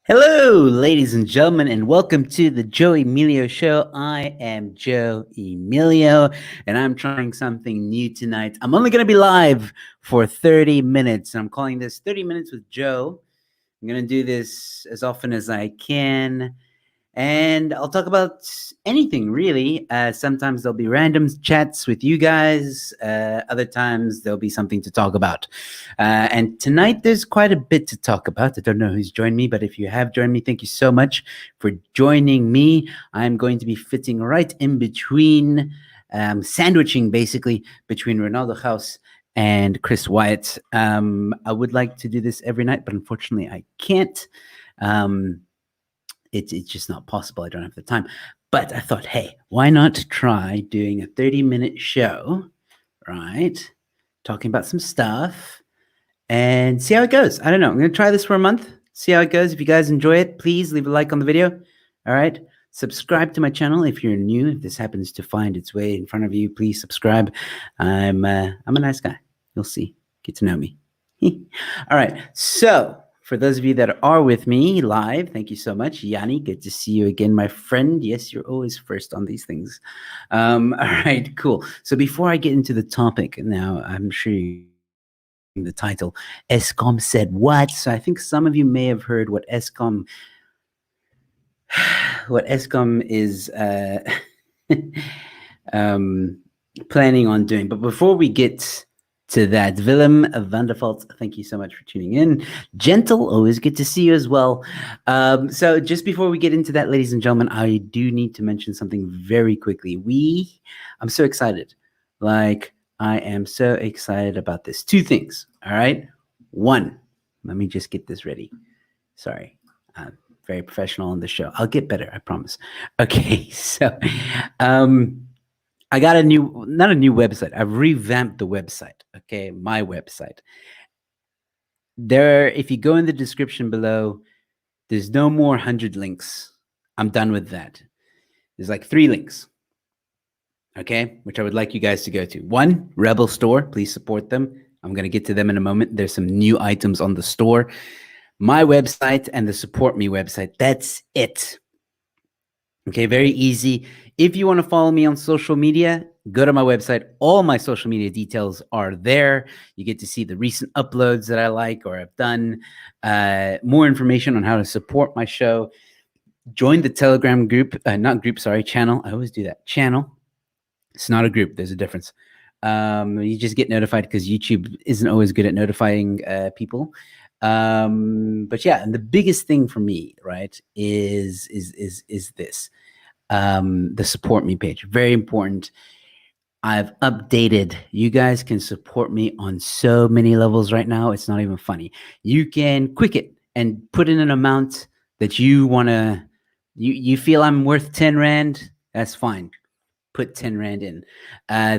Hello, ladies and gentlemen, and welcome to the Joe Emilio Show. I am Joe Emilio, and I'm trying something new tonight. I'm only going to be live for 30 minutes. I'm calling this 30 Minutes with Joe. I'm going to do this as often as I can. And I'll talk about anything really. Sometimes there'll be random chats with you guys. Other times there'll be something to talk about. And tonight there's quite a bit to talk about. I don't know who's joined me, but if you have joined me, thank you so much for joining me. I'm going to be fitting right in between, sandwiching basically between Ronaldo House and Chris Wyatt. I would like to do this every night, but unfortunately I can't. It's just not possible. I don't have the time. But I thought, hey, why not try doing a 30-minute show, right? Talking about some stuff and see how it goes. I don't know. I'm going to try this for a month, see how it goes. If you guys enjoy it, please leave a like on the video. All right. Subscribe to my channel if you're new. If this happens to find its way in front of you, please subscribe. I'm a nice guy. You'll see. Get to know me. All right. So for those of you that are with me live, thank you so much. Yanni, good to see you again, my friend. Yes, you're always first on these things. All right, cool. So before I get into the topic, now I'm sure the title, Eskom said what? So I think some of you may have heard what Eskom is planning on doing. But before we get to that, Willem van der Valt, thank you so much for tuning in. Gentle, always good to see you as well. So just before we get into that, ladies and gentlemen, I do need to mention something very quickly. I'm so excited. I am so excited about this. Two things, all right? One, let me just get this ready. Sorry, very professional on the show. I'll get better, I promise. Okay, so I got not a new website. I've revamped the website. Okay, my website. If you go in the description below, there's no more 100 links. I'm done with that. There's like 3 links. Okay, which I would like you guys to go to. 1, Rebel Store. Please support them. I'm going to get to them in a moment. There's some new items on the store. My website and the Support Me website. That's it. Okay, very easy. If you want to follow me on social media, go to my website. All my social media details are there. You get to see the recent uploads that I like or have done, more information on how to support my show. Join the Telegram group, channel. I always do that. Channel. It's not a group. There's a difference. You just get notified because YouTube isn't always good at notifying people. But yeah, and the biggest thing for me, right, is this. The Support Me page. Very important. I've updated. You guys can support me on so many levels right now. It's not even funny. You can quick it and put in an amount that you want to, you feel I'm worth 10 Rand. That's fine. Put 10 Rand in.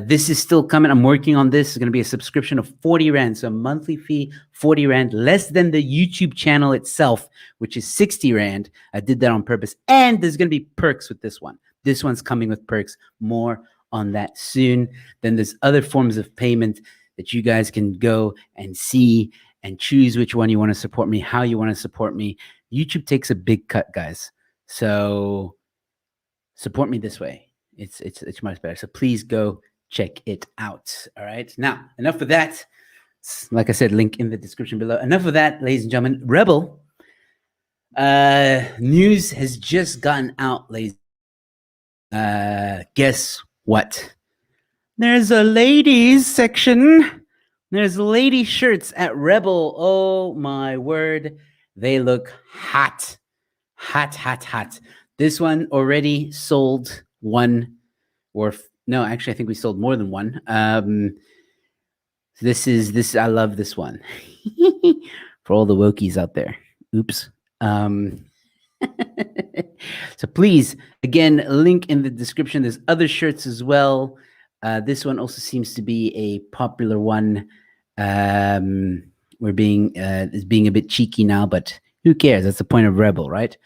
This is still coming. I'm working on this. It's going to be a subscription of 40 Rand. So a monthly fee, 40 Rand, less than the YouTube channel itself, which is 60 Rand. I did that on purpose. And there's going to be perks with this one. This one's coming with perks. More on that soon. Then there's other forms of payment that you guys can go and see and choose which one you want to support me, how you want to support me. YouTube takes a big cut, guys. So support me this way. It's much better. So please go check it out. All right. Now, enough of that. Like I said, link in the description below. Enough of that, ladies and gentlemen. Rebel news has just gotten out, ladies. Guess what? There's a ladies section. There's lady shirts at Rebel. Oh my word. They look hot. Hot, hot, hot. This one already sold one, or no, actually, I think we sold more than one. This. I love this one for all the wokies out there. Oops. So please, again, link in the description. There's other shirts as well. This one also seems to be a popular one. Is being a bit cheeky now, but who cares? That's the point of Rebel, right?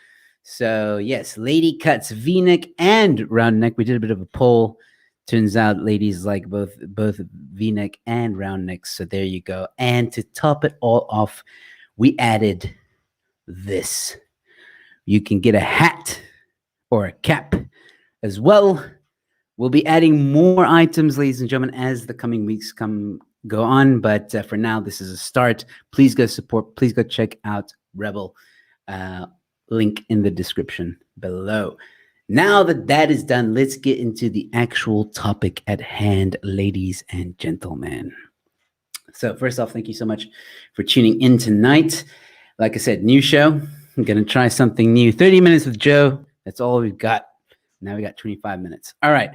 So yes, lady cuts V-neck and round neck. We did a bit of a poll. Turns out ladies like both V-neck and round necks. So there you go. And to top it all off, we added this. you can get a hat or a cap as well. We'll be adding more items, ladies and gentlemen, as the coming weeks go on. But for now, this is a start. Please go support. Please go check out Rebel. Link in the description below. Now that that is done, let's get into the actual topic at hand, ladies and gentlemen. So first off, thank you so much for tuning in tonight. Like I said, new show. I'm going to try something new. 30 minutes with Joe. That's all we've got. Now we got 25 minutes. All right.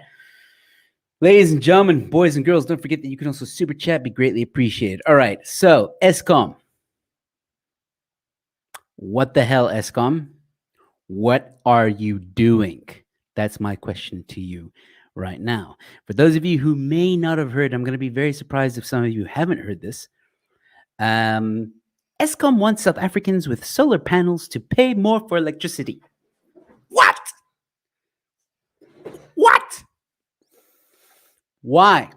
Ladies and gentlemen, boys and girls, don't forget that you can also super chat. Be greatly appreciated. All right. So Eskom. What the hell, Eskom? What are you doing? That's my question to you right now. For those of you who may not have heard, I'm going to be very surprised if some of you haven't heard this. Eskom wants South Africans with solar panels to pay more for electricity. What? What? Why?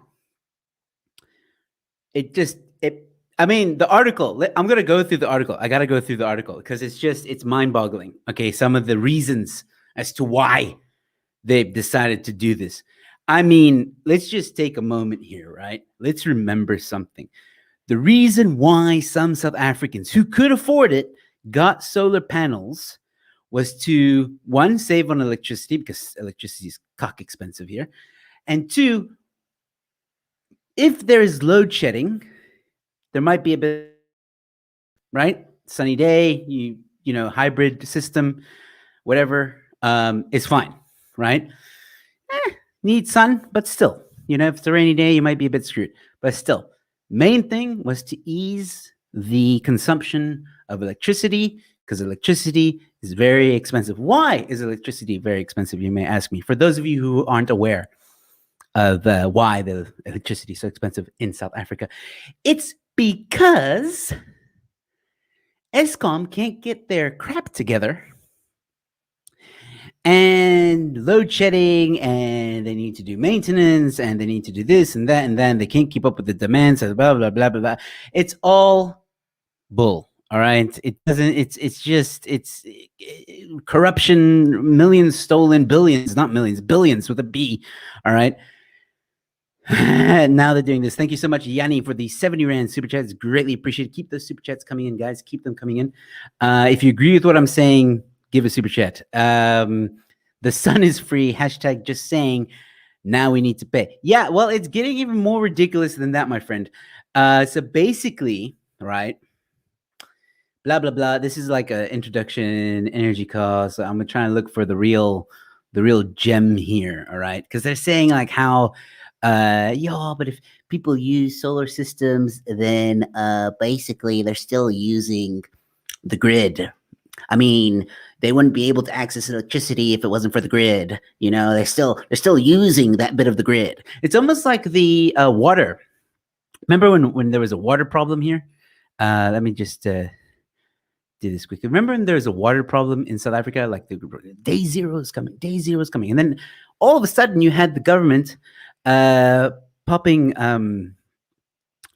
I mean, the article, I'm going to go through the article. I got to go through the article because it's mind-boggling. Okay, some of the reasons as to why they've decided to do this. I mean, let's just take a moment here, right? Let's remember something. The reason why some South Africans who could afford it got solar panels was to, one, save on electricity because electricity is cock expensive here. And two, if there is load shedding, there might be a bit, right? Sunny day, you know, hybrid system, whatever, is fine, right? Need sun, but still, you know, if it's a rainy day, you might be a bit screwed. But still, main thing was to ease the consumption of electricity because electricity is very expensive. Why is electricity very expensive, you may ask me? For those of you who aren't aware of why the electricity is so expensive in South Africa, it's because Eskom can't get their crap together and load shedding, and they need to do maintenance, and they need to do this and that, and then they can't keep up with the demands, and blah, blah, blah, blah, blah. It's all bull, all right? It doesn't, it's corruption, millions stolen, billions, not millions, billions with a B, all right? Now they're doing this. Thank you so much, Yanni, for the 70 Rand super chats. Greatly appreciated. Keep those super chats coming in, guys. Keep them coming in. If you agree with what I'm saying, give a super chat. The sun is free. Hashtag just saying. Now we need to pay. Yeah, well, it's getting even more ridiculous than that, my friend. So basically, right, blah, blah, blah. This is like an introduction, energy costs. I'm trying to look for the real gem here, all right? Because they're saying like how but if people use solar systems, then basically they're still using the grid. I mean, they wouldn't be able to access electricity if it wasn't for the grid. You know, they're still using that bit of the grid. It's almost like the water. Remember when there was a water problem here? Let me just do this quickly. Remember when there was a water problem in South Africa? Like the day zero is coming, and then all of a sudden you had the government popping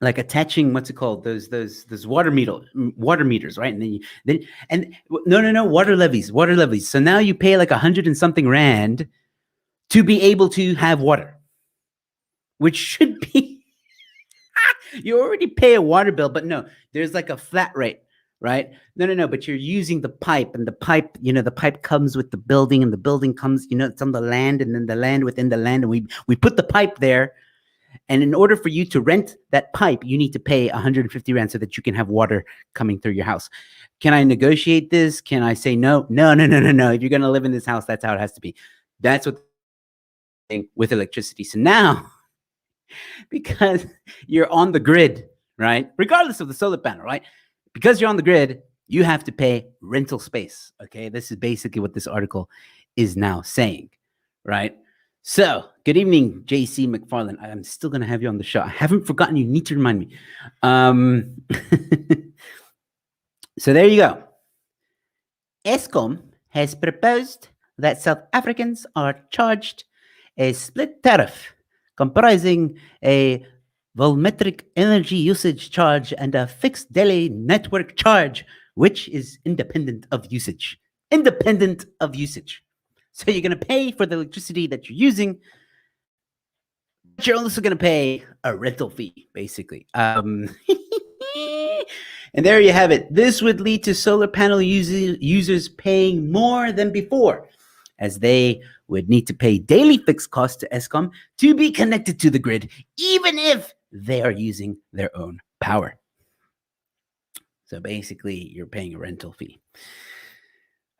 like attaching, what's it called, those water meters, right? And then no water levies. So now you pay like 100 and something rand to be able to have water, which should be you already pay a water bill, but no, there's like a flat rate, right? No, but you're using the pipe, and the pipe, you know, the pipe comes with the building, and the building comes, you know, it's on the land, and then the land within the land, and we put the pipe there. And in order for you to rent that pipe, you need to pay 150 rand so that you can have water coming through your house. Can I negotiate this? Can I say no? No. If you're going to live in this house, that's how it has to be. That's what with electricity. So now, because you're on the grid, right? Regardless of the solar panel, right? Because you're on the grid, you have to pay rental space. Okay, this is basically what this article is now saying, right? So, good evening, JC McFarland. I'm still going to have you on the show. I haven't forgotten. You need to remind me. So, there you go. Eskom has proposed that South Africans are charged a split tariff comprising a volumetric energy usage charge and a fixed daily network charge, which is independent of usage. independent of usage. So you're going to pay for the electricity that you're using, but you're also going to pay a rental fee, basically. And there you have it. This would lead to solar panel users paying more than before, as they would need to pay daily fixed costs to Eskom to be connected to the grid, even if they are using their own power. So basically, you're paying a rental fee.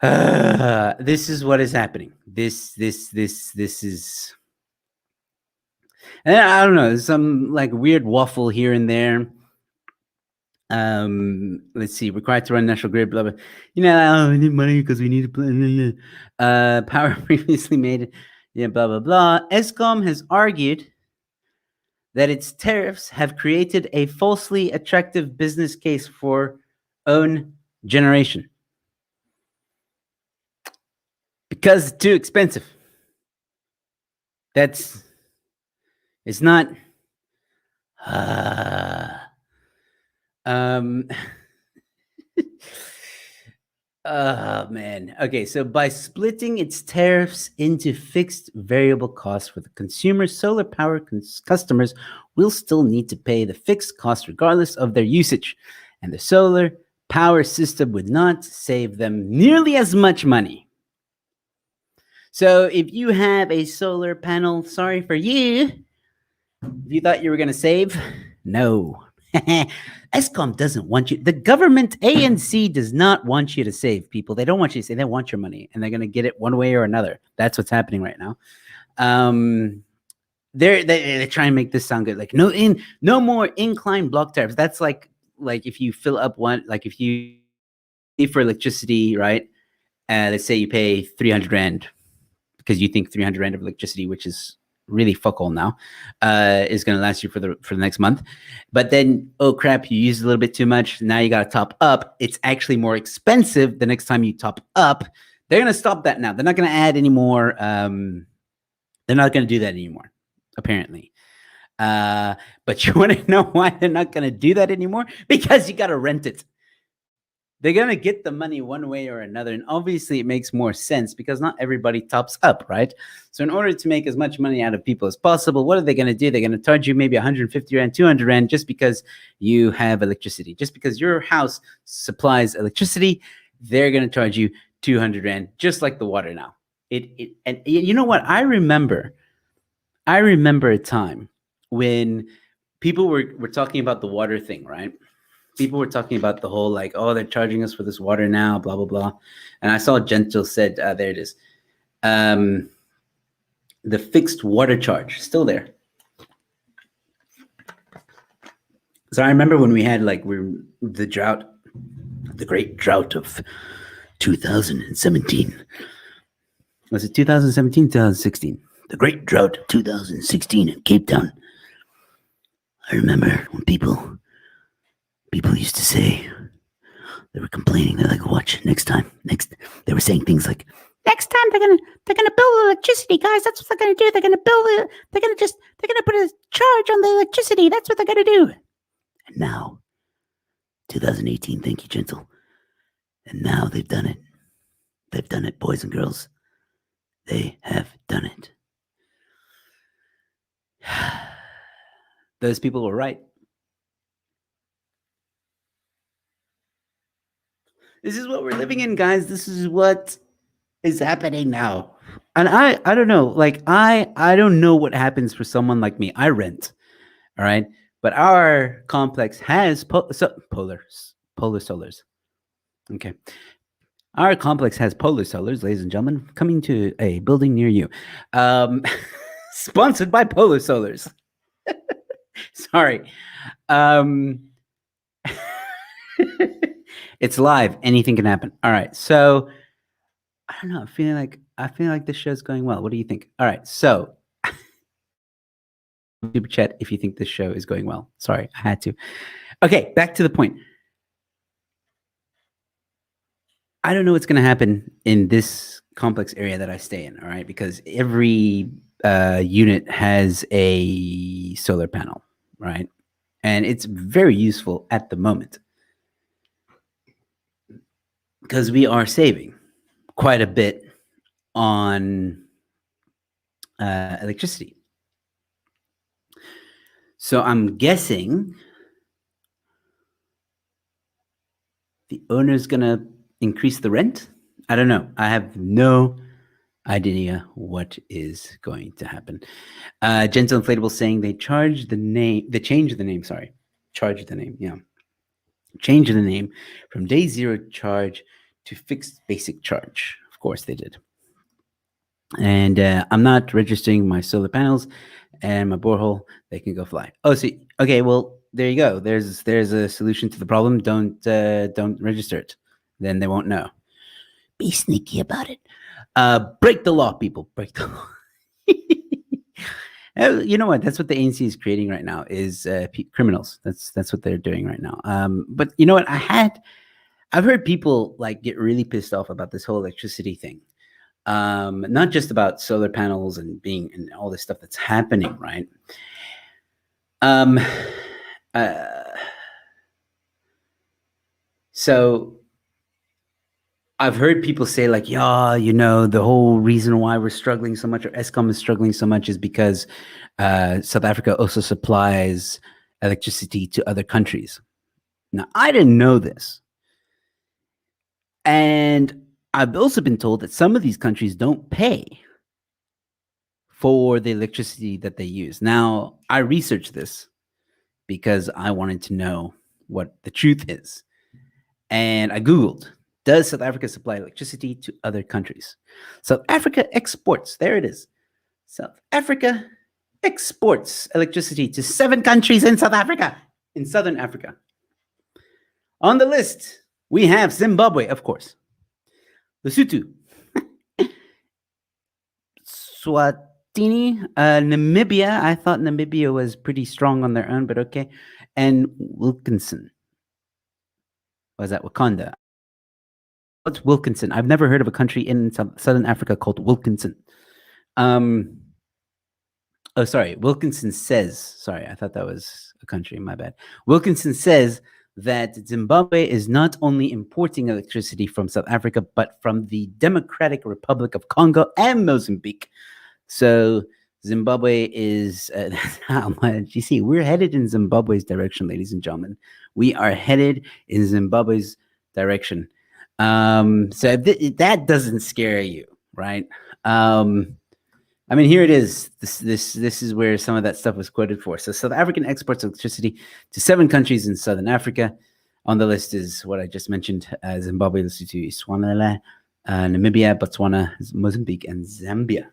This is what is happening. This is, and I don't know, some like weird waffle here and there. Let's see, required to run national grid, blah, blah. We need money because we need to play. Power previously made, blah, blah, blah. Eskom has argued that its tariffs have created a falsely attractive business case for own generation because it's too expensive. It's not. Oh man. Okay, so by splitting its tariffs into fixed variable costs for the consumer, solar power customers will still need to pay the fixed cost regardless of their usage, and the solar power system would not save them nearly as much money. So if you have a solar panel, sorry for you. If you thought you were going to save, no. Eskom doesn't want you. The government, ANC, does not want you to save, people. They don't want you to save. They want your money, and they're going to get it one way or another. That's what's happening right now. They're trying to make this sound good. Like no more incline block tariffs. That's like if you fill up one, like if you pay for electricity, right? Let's say you pay 300 Rand because you think 300 Rand of electricity, which is really fuck all now, is going to last you for the next month. But then, oh crap, you used a little bit too much. Now you got to top up. It's actually more expensive the next time you top up. They're going to stop that now. They're not going to add any more. They're not going to do that anymore, apparently. But you want to know why they're not going to do that anymore? Because you got to rent it. They're going to get the money one way or another. And obviously it makes more sense because not everybody tops up, right? So in order to make as much money out of people as possible, what are they going to do? They're going to charge you maybe 150 Rand, 200 Rand just because you have electricity. Just because your house supplies electricity, they're going to charge you 200 Rand, just like the water now. And you know what? I remember a time when people were talking about the water thing, right? People were talking about the whole like, oh, they're charging us for this water now, blah, blah, blah. And I saw Gentle said, there it is. The fixed water charge, still there. So I remember when we had the drought, the great drought of 2017. Was it 2017, 2016? The great drought of 2016 in Cape Town. I remember when people used to say, they were complaining, they're like, watch, next time, they were saying things like, next time they're gonna build electricity, guys, that's what they're gonna do, they're gonna put a charge on the electricity, that's what they're gonna do. And now, 2018, thank you, Gentle, and now they've done it, boys and girls, they have done it. Those people were right. This is what we're living in, guys. This is what is happening now. And I don't know. Like, I don't know what happens for someone like me. I rent, all right? But our complex has polar solars. Okay. Our complex has polar solars, ladies and gentlemen, coming to a building near you. Sponsored by Polar Solars. Sorry. It's live. Anything can happen. All right. So I don't know. I feel like this show's going well. What do you think? All right. So super chat if you think this show is going well. Sorry, I had to. Okay, back to the point. I don't know what's going to happen in this complex area that I stay in. All right, because every unit has a solar panel, right? And it's very useful at the moment because we are saving. quite a bit on electricity. So I'm guessing the owner's going to increase the rent. I don't know. I have no idea what is going to happen. Gentle Inflatable saying they change the name, charge the name, yeah. Change the name from day zero charge to fixed basic charge. Of course they did. And I'm not registering my solar panels and my borehole. They can go fly. Oh, see, okay, well, there you go. There's a solution to the problem. Don't register it. Then they won't know. Be sneaky about it. Break the law, people. Break the law. You know what? That's what the ANC is creating right now is criminals. That's what they're doing right now. But you know what? I've heard people like get really pissed off about this whole electricity thing. Not just about solar panels and all this stuff that's happening, right? So I've heard people say like, yeah, the whole reason why we're struggling so much or Eskom is struggling so much is because South Africa also supplies electricity to other countries. Now, I didn't know this. And I've also been told that some of these countries don't pay for the electricity that they use. Now, I researched this because I wanted to know what the truth is. And I Googled, does South Africa supply electricity to other countries? South Africa exports, there it is. South Africa exports electricity to 7 countries in Southern Africa. On the list, we have Zimbabwe, of course. Lesotho, Swatini, Namibia. I thought Namibia was pretty strong on their own, but okay. And Wilkinson. Was that Wakanda? What's Wilkinson? I've never heard of a country in Southern Africa called Wilkinson. Oh, sorry. Wilkinson says, sorry, I thought that was a country. My bad. Wilkinson says that Zimbabwe is not only importing electricity from South Africa, but from the Democratic Republic of Congo and Mozambique. So Zimbabwe is, you see, we're headed in Zimbabwe's direction, ladies and gentlemen. We are headed in Zimbabwe's direction. So if that doesn't scare you, right? I mean, here it is. This is where some of that stuff was quoted for. So South African exports electricity to 7 countries in Southern Africa. On the list is what I just mentioned: Zimbabwe, Lesotho, Swaziland, Namibia, Botswana, Mozambique, and Zambia.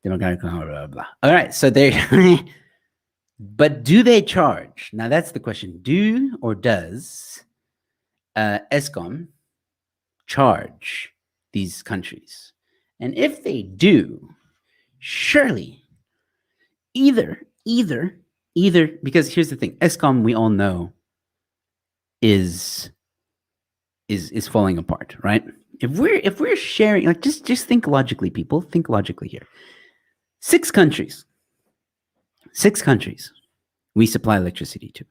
Democratic, blah, blah, blah. All right, so there. But do they charge? Now that's the question. Do or does Eskom charge these countries? And if they do, surely either, because here's the thing, Eskom, we all know, is falling apart, right? If we're sharing, like, just think logically, people. Think logically here. 6 countries we supply electricity to.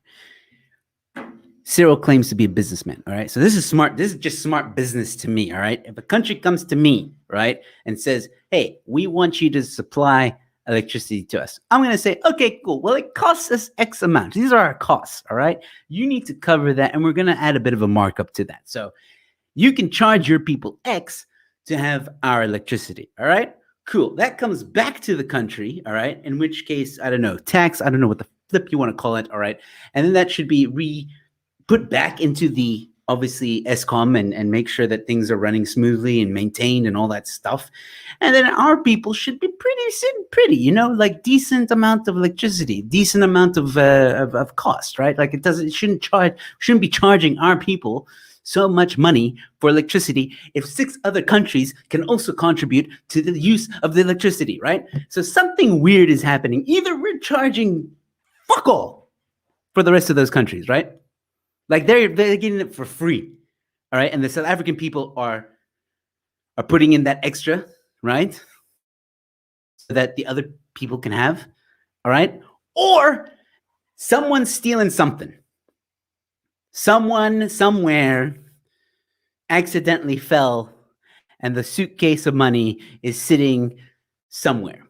Cyril claims to be a businessman, all right? So this is smart. This is just smart business to me, all right? If a country comes to me, right, and says, hey, we want you to supply electricity to us, I'm going to say, okay, cool. Well, it costs us X amount. These are our costs, all right? You need to cover that, and we're going to add a bit of a markup to that. So you can charge your people X to have our electricity, all right? Cool. That comes back to the country, all right? In which case, I don't know, tax, I don't know what the flip you want to call it, all right? And then that should be put back into the, obviously, Eskom and make sure that things are running smoothly and maintained and all that stuff. And then our people should be pretty, like decent amount of electricity, decent amount of cost, right? Like it shouldn't be charging our people so much money for electricity if 6 other countries can also contribute to the use of the electricity, right? So something weird is happening. Either we're charging fuck all for the rest of those countries, right? Like they're getting it for free, all right? And the South African people are putting in that extra, right? So that the other people can have, all right? Or someone's stealing something. Someone somewhere accidentally fell, and the suitcase of money is sitting somewhere.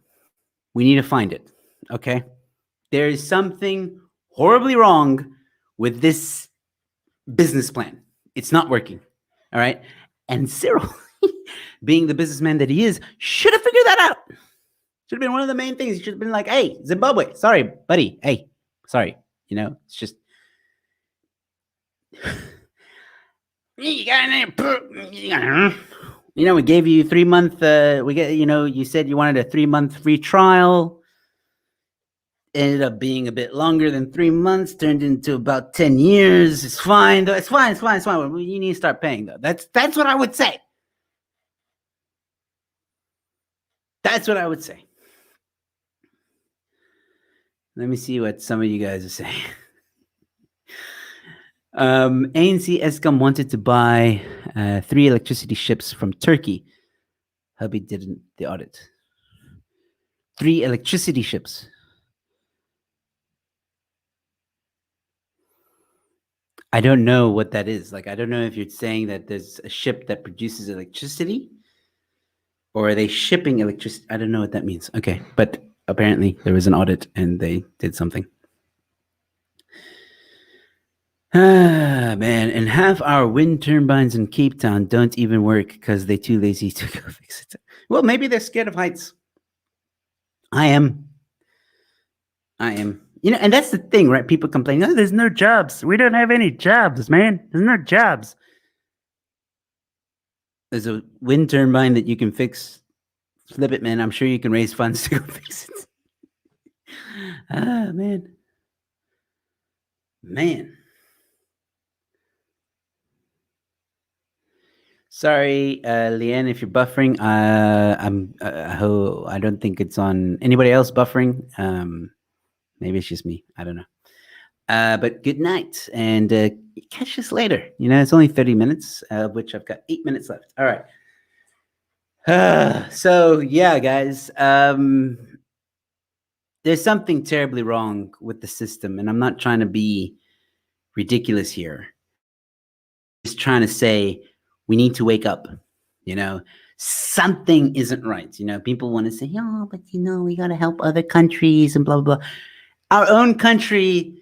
We need to find it. Okay? There is something horribly wrong with this business plan. It's not working. All right? And Cyril, being the businessman that he is, should have figured that out. Should have been one of the main things. He should have been like, hey, Zimbabwe, sorry, buddy. Hey, sorry. It's just. We gave you 3-month. You said you wanted a 3-month free trial. Ended up being a bit longer than 3 months. Turned into about 10 years. It's fine. Though. It's fine. You need to start paying though. That's what I would say. That's what I would say. Let me see what some of you guys are saying. ANC Eskom wanted to buy 3 electricity ships from Turkey. Hubby didn't the audit. 3 electricity ships. I don't know what that is. Like, I don't know if you're saying that there's a ship that produces electricity, or are they shipping electricity? I don't know what that means. Okay, but apparently there was an audit and they did something. Ah, man. And half our wind turbines in Cape Town don't even work because they're too lazy to go fix it. Well, maybe they're scared of heights. I am. And that's the thing, right? People complain, oh, there's no jobs. We don't have any jobs, man. There's no jobs. There's a wind turbine that you can fix. Flip it, man. I'm sure you can raise funds to go fix it. Ah, man. Sorry, Leanne, if you're buffering. I don't think it's on anybody else buffering. Maybe it's just me. I don't know. But good night, and catch us later. It's only 30 minutes, of which I've got 8 minutes left. All right. So yeah, guys. There's something terribly wrong with the system, and I'm not trying to be ridiculous here. Just trying to say we need to wake up. Something isn't right. People want to say, oh, but we got to help other countries and blah, blah, blah. Our own country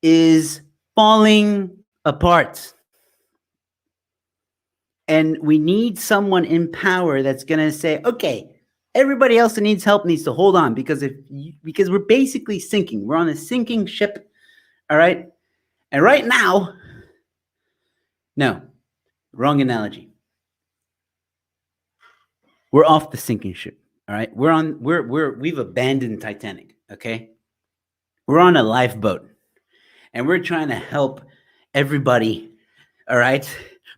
is falling apart. And we need someone in power that's going to say, okay, everybody else that needs help needs to hold on, because we're basically sinking. We're on a sinking ship. All right. And right now, no, wrong analogy. We're off the sinking ship. All right. We've abandoned Titanic. Okay. We're on a lifeboat and we're trying to help everybody. All right.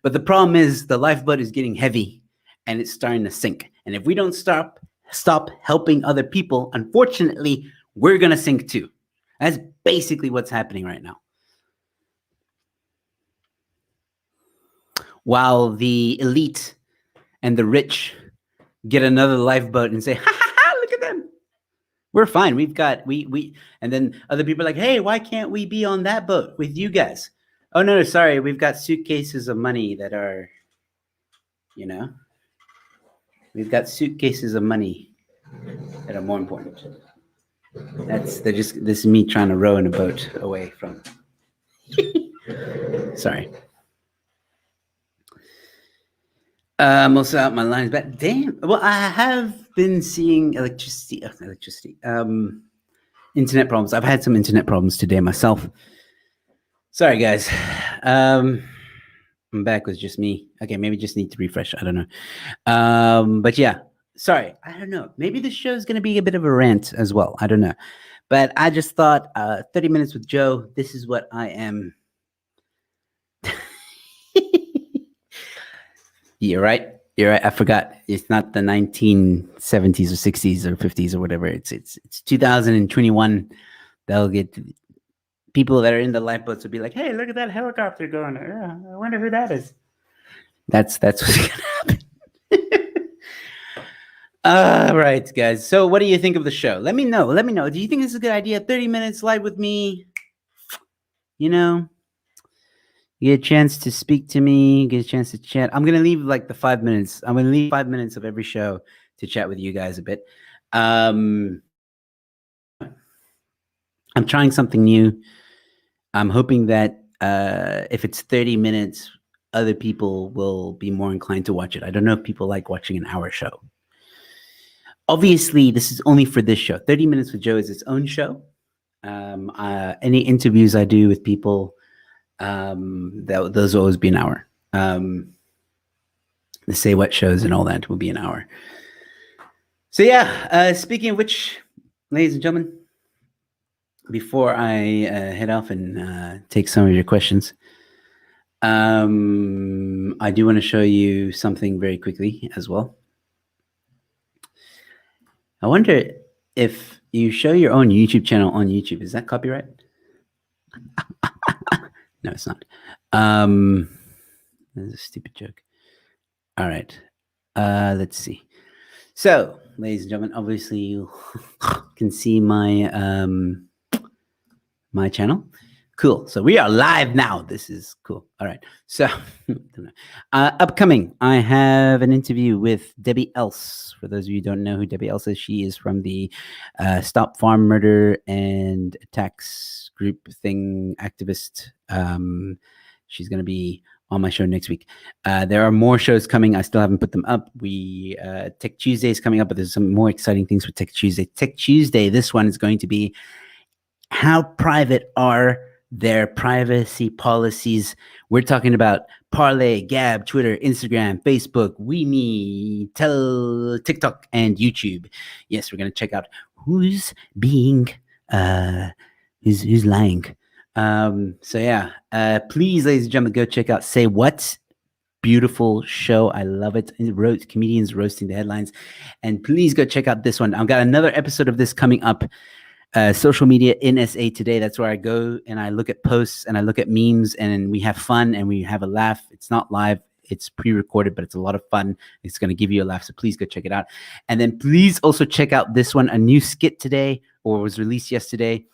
But the problem is the lifeboat is getting heavy and it's starting to sink. And if we don't stop helping other people, unfortunately, we're going to sink too. That's basically what's happening right now. While the elite and the rich get another lifeboat and say, ha ha ha, look at them. We're fine. We've got, and then other people are like, hey, why can't we be on that boat with you guys? Oh, no, sorry. We've got suitcases of money that are, we've got suitcases of money that are more important. This is me trying to row in a boat away from. Sorry. I'm also out my lines, but damn. Well, I have been seeing internet problems. I've had some internet problems today myself. Sorry, guys. I'm back with just me. Okay, maybe just need to refresh. I don't know. But yeah, sorry. I don't know. Maybe this show is going to be a bit of a rant as well. I don't know. But I just thought 30 minutes with Joe, this is what I am. You're right. I forgot. It's not the 1970s or 60s or 50s or whatever. It's 2021. They'll get people that are in the lifeboats will be like, hey, look at that helicopter going. I wonder who that is. That's what's going to happen. All right, guys. So what do you think of the show? Let me know. Do you think this is a good idea? 30 minutes live with me? get a chance to speak to me, get a chance to chat. I'm gonna leave like the 5 minutes. I'm gonna leave 5 minutes of every show to chat with you guys a bit. I'm trying something new. I'm hoping that if it's 30 minutes, other people will be more inclined to watch it. I don't know if people like watching an hour show. Obviously, this is only for this show. 30 Minutes with Joe is its own show. Any interviews I do with people, those will always be an hour. The Say What shows and all that will be an hour. So yeah, speaking of which, ladies and gentlemen, before I head off and take some of your questions, I do want to show you something very quickly as well. I wonder if you show your own YouTube channel on YouTube, is that copyright? No, it's not. That's a stupid joke. All right. Let's see. So, ladies and gentlemen, obviously you can see my my channel. Cool. So we are live now. This is cool. All right. So upcoming, I have an interview with Debbie Else. For those of you who don't know who Debbie Else is, she is from the Stop Farm Murder and Attacks group thing activist. She's going to be on my show next week. There are more shows coming. I still haven't put them up. Tech Tuesday is coming up, but there's some more exciting things for Tech Tuesday. Tech Tuesday, this one is going to be how private are their privacy policies. We're talking about Parler, Gab, Twitter, Instagram, Facebook, WeMe, TikTok, and YouTube. Yes, we're going to check out who's being, who's lying. So yeah, please, ladies and gentlemen, go check out Say What. Beautiful show. I love it. Comedians roasting the headlines. And please go check out this one. I've got another episode of this coming up. Social media in SA Today. That's where I go and I look at posts and I look at memes and we have fun and we have a laugh. It's not live. It's pre-recorded, but it's a lot of fun. It's going to give you a laugh. So please go check it out. And then please also check out this one, a new skit today, or was released yesterday,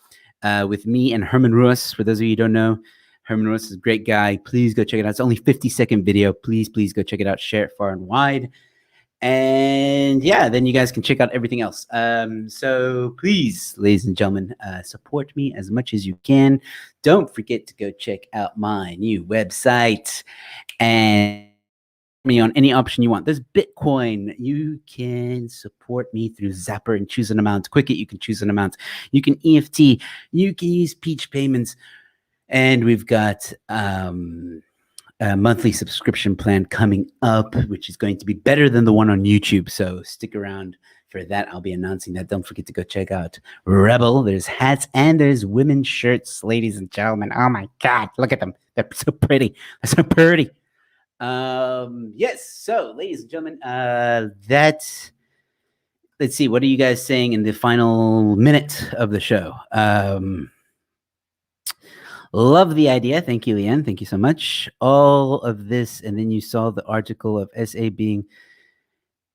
with me and Herman Ruas. For those of you who don't know, Herman Ruas is a great guy. Please go check it out. It's only 50-second video. Please go check it out. Share it far and wide. And yeah, then you guys can check out everything else. So please, ladies and gentlemen, support me as much as you can. Don't forget to go check out my new website and me on any option you want. There's Bitcoin. You can support me through Zapper and choose an amount. Quicket, you can choose an amount. You can EFT. You can use Peach Payments. And we've got a monthly subscription plan coming up, which is going to be better than the one on YouTube. So stick around for that. I'll be announcing that. Don't forget to go check out Rebel. There's hats and there's women's shirts, ladies and gentlemen. Oh my God, look at them. They're so pretty. They're so pretty. Yes. So, ladies and gentlemen, let's see. What are you guys saying in the final minute of the show? Love the idea. Thank you, Leanne. Thank you so much. All of this, and then you saw the article of SA being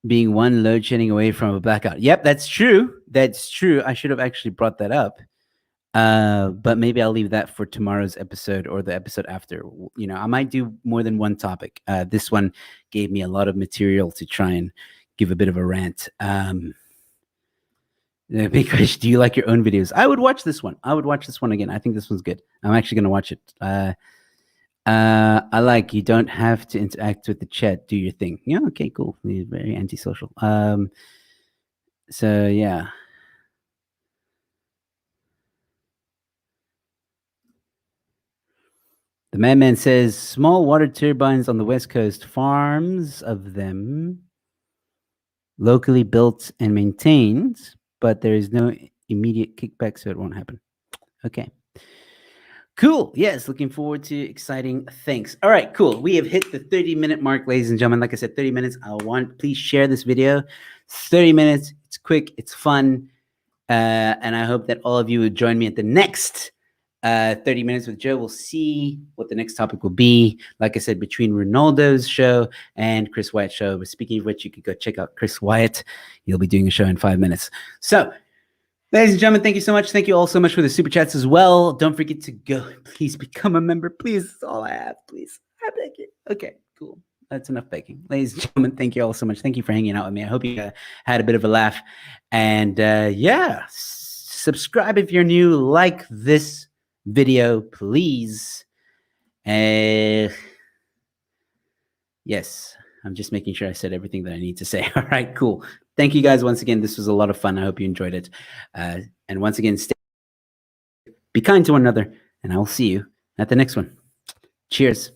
one load shedding away from a blackout. Yep, that's true. That's true. I should have actually brought that up. But maybe I'll leave that for tomorrow's episode or the episode after. You know, I might do more than one topic. This one gave me a lot of material to try and give a bit of a rant. Because do you like your own videos? I would watch this one. I would watch this one again. I think this one's good. I'm actually going to watch it. I like you don't have to interact with the chat. Do your thing. Yeah. Okay, cool. You're very antisocial. So yeah. The madman says small water turbines on the West Coast, farms of them locally built and maintained, but there is no immediate kickback, so it won't happen. Okay. Cool. Yes, looking forward to exciting things. All right, cool. We have hit the 30-minute mark, ladies and gentlemen. Like I said, 30 minutes. Please share this video. 30 minutes. It's quick. It's fun. And I hope that all of you will join me at the next 30 Minutes with Joe. We'll see what the next topic will be. Like I said, between Ronaldo's show and Chris Wyatt's show. But speaking of which, you could go check out Chris Wyatt. He'll be doing a show in 5 minutes. So Ladies and gentlemen, thank you so much. Thank you all so much for the super chats as well. Don't forget to go. Please become a member. Please, that's all I have. Please, I beg you. Okay, cool. That's enough begging. Ladies and gentlemen, thank you all so much. Thank you for hanging out with me. I hope you had a bit of a laugh. And yeah, subscribe if you're new. Like this video, please. Yes, I'm just making sure I said everything that I need to say. All right, cool. Thank you guys once again. This was a lot of fun. I hope you enjoyed it. And once again, be kind to one another, and I will see you at the next one. Cheers.